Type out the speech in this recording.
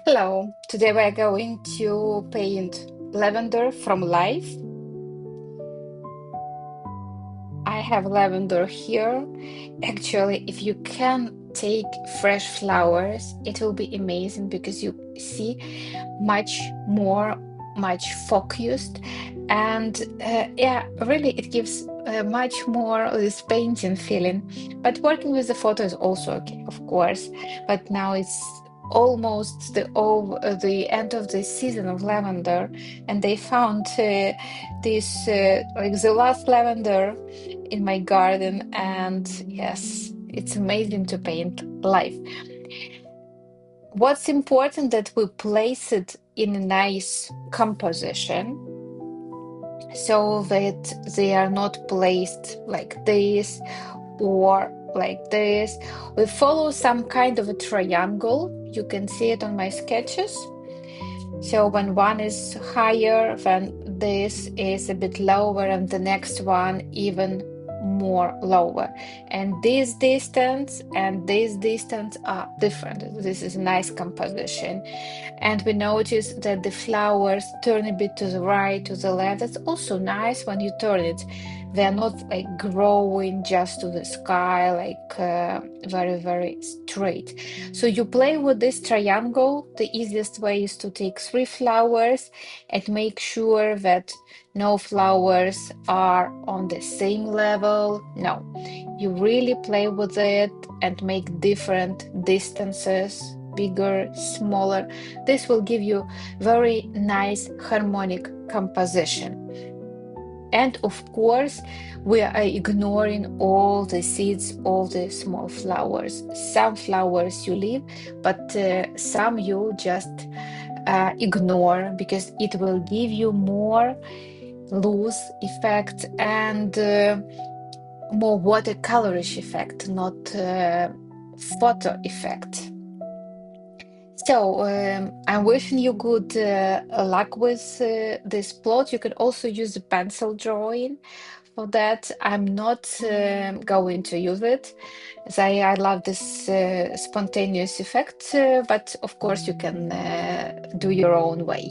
Hello, today we're going to paint lavender from life. I have lavender here. Actually, if you can take fresh flowers, it will be amazing because you see much more, much focused, and yeah, really it gives much more this painting feeling. But working with the photo is also okay, of course. But now it's almost the end of the season of lavender, and they found this like the last lavender in my garden, and yes, it's amazing to paint life. What's important that we place it in a nice composition so that they are not placed like this or like this. We follow some kind of a triangle. You can see it on my sketches. So when one is higher, then this is a bit lower, and the next one even more lower. And this distance and this distance are different. This is a nice composition. And we notice that the flowers turn a bit to the right, to the left. That's also nice when you turn it. They're not like growing just to the sky, like very, very straight. So you play with this triangle. The easiest way is to take three flowers and make sure that no flowers are on the same level. No, you really play with it and make different distances, bigger, smaller. This will give you very nice harmonic composition. And of course, we are ignoring all the seeds, all the small flowers. Some flowers you leave, but some you just ignore because it will give you more loose effect and more watercolorish effect, not photo effect. So I'm wishing you good luck with this plot. You can also use a pencil drawing. For that, I'm not going to use it. As I love this spontaneous effect, but of course you can do your own way.